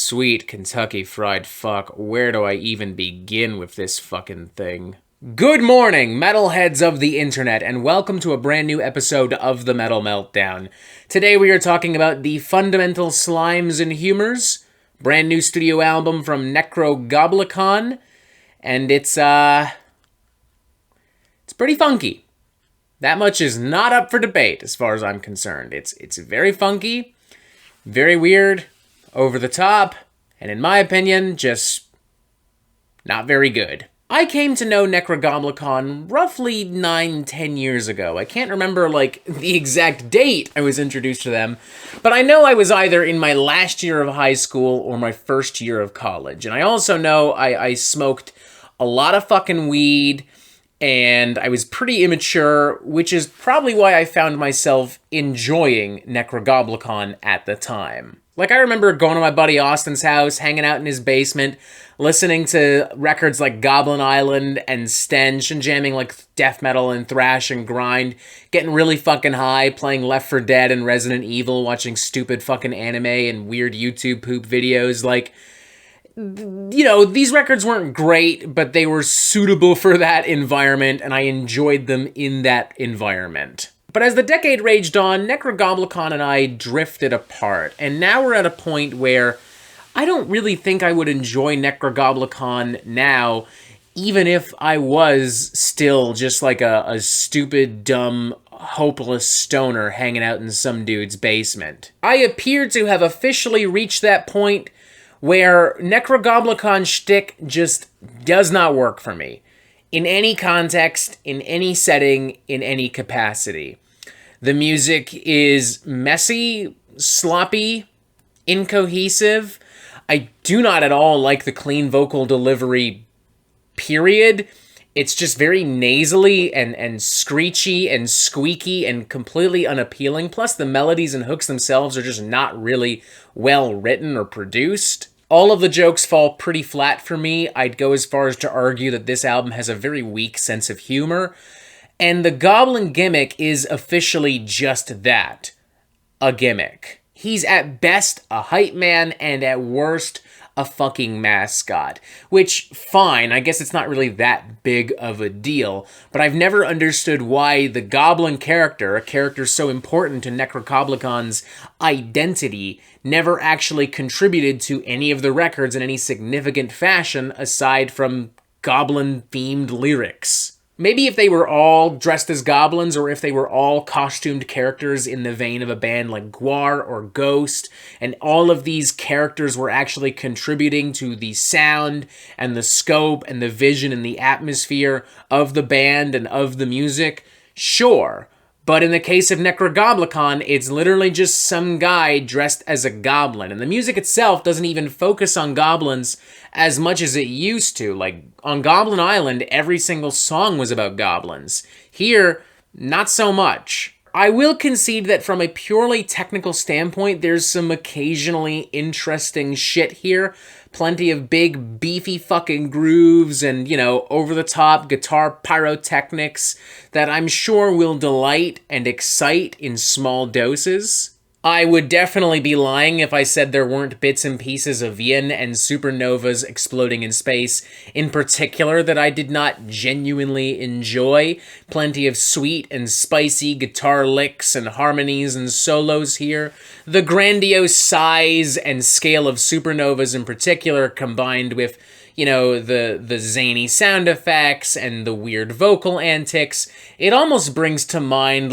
Sweet Kentucky Fried Fuck, where do I even begin with this fucking thing? Good morning, metalheads of the internet, and welcome to a brand new episode of the Metal Meltdown. Today we are talking about the Fundamental Slimes And Humours, brand new studio album from Nekrogoblikon, and it's pretty funky. That much is not up for debate as far as I'm concerned. It's very funky, very weird, over the top, and in my opinion, just not very good. I came to know Nekrogoblikon roughly 9-10 years ago. I can't remember, the exact date I was introduced to them, but I know I was either in my last year of high school or my first year of college. And I also know I smoked a lot of fucking weed, and I was pretty immature, which is probably why I found myself enjoying Nekrogoblikon at the time. I remember going to my buddy Austin's house, hanging out in his basement, listening to records like Goblin Island and Stench, and jamming death metal and thrash and grind, getting really fucking high, playing Left 4 Dead and Resident Evil, watching stupid fucking anime and weird YouTube poop videos. These records weren't great, but they were suitable for that environment, and I enjoyed them in that environment. But as the decade raged on, Nekrogoblikon and I drifted apart, and now we're at a point where I don't really think I would enjoy Nekrogoblikon now, even if I was still just a stupid, dumb, hopeless stoner hanging out in some dude's basement. I appear to have officially reached that point where Nekrogoblikon shtick just does not work for me. In any context, in any setting, in any capacity. The music is messy, sloppy, incohesive. I do not at all like the clean vocal delivery, period. It's just very nasally and screechy and squeaky and completely unappealing. Plus, the melodies and hooks themselves are just not really well written or produced. All of the jokes fall pretty flat for me. I'd go as far as to argue that this album has a very weak sense of humor. And the Goblin gimmick is officially just that. A gimmick. He's at best a hype man and at worst a fucking mascot. Which, fine, I guess it's not really that big of a deal, but I've never understood why the Goblin character, a character so important to Nekrogoblikon's identity, never actually contributed to any of the records in any significant fashion aside from goblin-themed lyrics. Maybe if they were all dressed as goblins, or if they were all costumed characters in the vein of a band like Gwar or Ghost, and all of these characters were actually contributing to the sound and the scope and the vision and the atmosphere of the band and of the music, sure. But in the case of Nekrogoblikon, it's literally just some guy dressed as a goblin. And the music itself doesn't even focus on goblins as much as it used to. On Goblin Island, every single song was about goblins. Here, not so much. I will concede that from a purely technical standpoint, there's some occasionally interesting shit here. Plenty of big, beefy fucking grooves and, over-the-top guitar pyrotechnics that I'm sure will delight and excite in small doses. I would definitely be lying if I said there weren't bits and pieces of yin and supernovas exploding in space, in particular, that I did not genuinely enjoy. Plenty of sweet and spicy guitar licks and harmonies and solos here. The grandiose size and scale of supernovas in particular, combined with the zany sound effects and the weird vocal antics, it almost brings to mind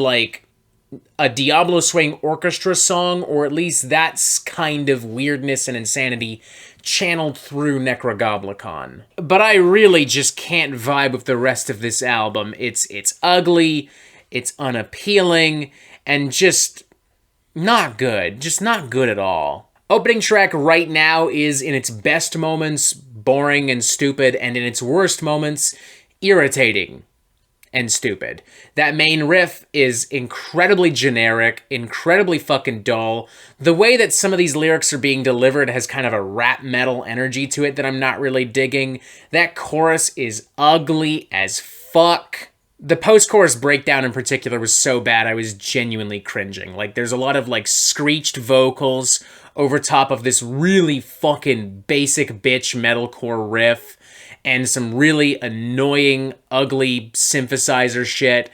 a Diablo Swing orchestra song, or at least that's kind of weirdness and insanity channeled through Nekrogoblikon. But I really just can't vibe with the rest of this album. It's ugly, it's unappealing, and just not good. Just not good at all. Opening track right now is, in its best moments, boring and stupid, and in its worst moments, irritating and stupid. That main riff is incredibly generic, incredibly fucking dull. The way that some of these lyrics are being delivered has kind of a rap metal energy to it that I'm not really digging. That chorus is ugly as fuck. The post-chorus breakdown in particular was so bad I was genuinely cringing. There's a lot of screeched vocals over top of this really fucking basic bitch metalcore riff and some really annoying, ugly synthesizer shit.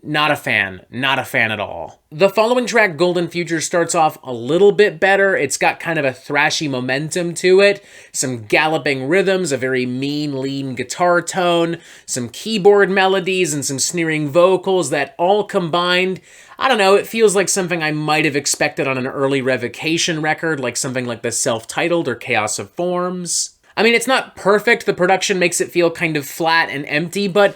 Not a fan. Not a fan at all. The following track, Golden Future, starts off a little bit better. It's got kind of a thrashy momentum to it, some galloping rhythms, a very mean, lean guitar tone, some keyboard melodies, and some sneering vocals that all combined, I don't know, it feels like something I might have expected on an early Revocation record, like something like the Self-Titled or Chaos of Forms. I mean, it's not perfect. The production makes it feel kind of flat and empty, but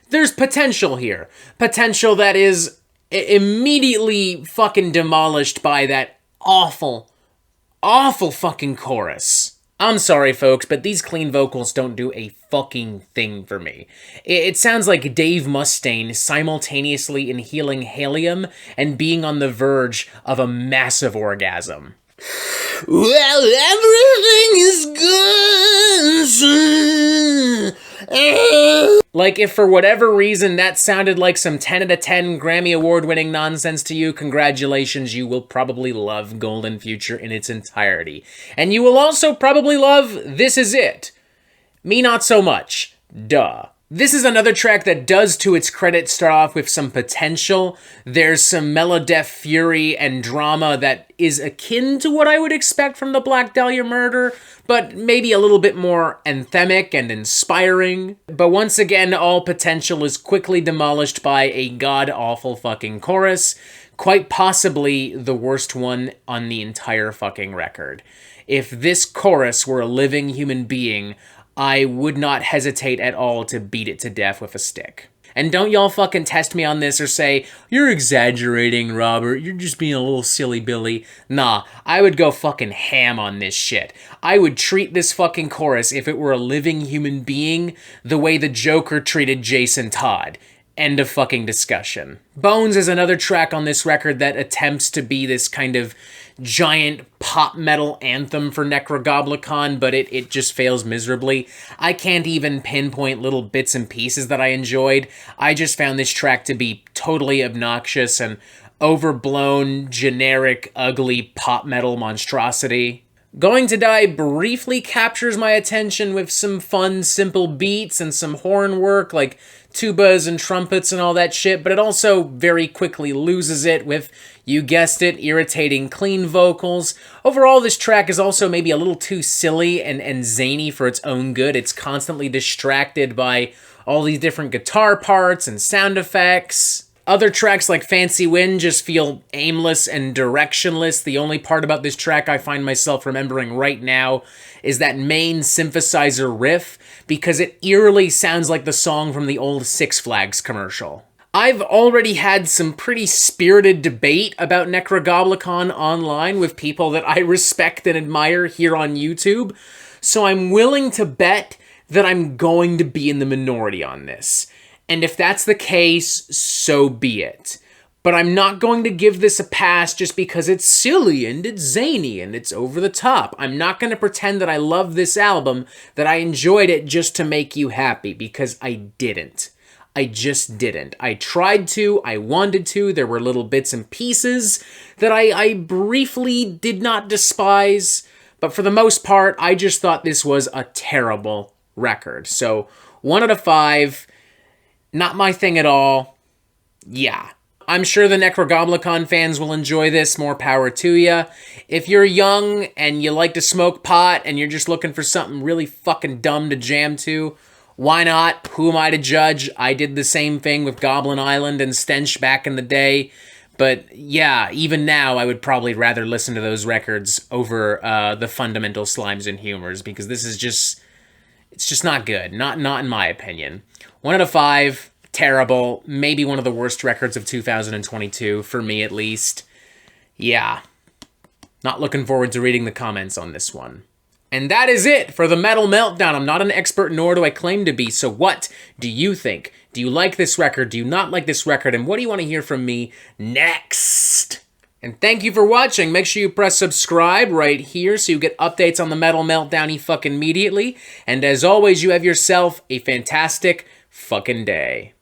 there's potential here. Potential that is immediately fucking demolished by that awful, awful fucking chorus. I'm sorry, folks, but these clean vocals don't do a fucking thing for me. It sounds like Dave Mustaine simultaneously inhaling helium and being on the verge of a massive orgasm. Well, everything is good. Like, if for whatever reason that sounded like some 10 out of 10 Grammy Award-winning nonsense to you, congratulations, you will probably love Golden Future in its entirety. And you will also probably love This Is It. Me not so much. Duh. This is another track that does, to its credit, start off with some potential. There's some melodeath fury and drama that is akin to what I would expect from the Black Dahlia Murder, but maybe a little bit more anthemic and inspiring. But once again, all potential is quickly demolished by a god-awful fucking chorus, quite possibly the worst one on the entire fucking record. If this chorus were a living human being, I would not hesitate at all to beat it to death with a stick. And don't y'all fucking test me on this or say, you're exaggerating, Robert, you're just being a little silly Billy. Nah, I would go fucking ham on this shit. I would treat this fucking chorus, if it were a living human being, the way the Joker treated Jason Todd. End of fucking discussion. Bones is another track on this record that attempts to be this kind of giant pop metal anthem for Nekrogoblikon, but it just fails miserably. I can't even pinpoint little bits and pieces that I enjoyed. I just found this track to be totally obnoxious and overblown, generic, ugly pop metal monstrosity. Going to Die briefly captures my attention with some fun, simple beats and some horn work, like tubas and trumpets and all that shit, but it also very quickly loses it with, you guessed it, irritating clean vocals. Overall, this track is also maybe a little too silly and zany for its own good. It's constantly distracted by all these different guitar parts and sound effects. Other tracks like Fancy Wind just feel aimless and directionless. The only part about this track I find myself remembering right now is that main synthesizer riff, because it eerily sounds like the song from the old Six Flags commercial. I've already had some pretty spirited debate about Nekrogoblikon online with people that I respect and admire here on YouTube, so I'm willing to bet that I'm going to be in the minority on this. And if that's the case, so be it. But I'm not going to give this a pass just because it's silly and it's zany and it's over the top. I'm not going to pretend that I love this album, that I enjoyed it just to make you happy, because I didn't. I just didn't. I tried to, I wanted to, there were little bits and pieces that I briefly did not despise, but for the most part, I just thought this was a terrible record. So, 1 out of 5... not my thing at all. Yeah. I'm sure the Nekrogoblikon fans will enjoy this. More power to ya. If you're young and you like to smoke pot and you're just looking for something really fucking dumb to jam to, why not? Who am I to judge? I did the same thing with Goblin Island and Stench back in the day. But yeah, even now I would probably rather listen to those records over the Fundamental Slimes and Humours, because this is just... it's just not good. Not in my opinion. 1 out of 5, terrible. Maybe one of the worst records of 2022, for me at least. Yeah. Not looking forward to reading the comments on this one. And that is it for the Metal Meltdown. I'm not an expert, nor do I claim to be, so what do you think? Do you like this record? Do you not like this record? And what do you want to hear from me next? And thank you for watching. Make sure you press subscribe right here so you get updates on the Metal Meltdown fucking immediately. And as always, you have yourself a fantastic fucking day.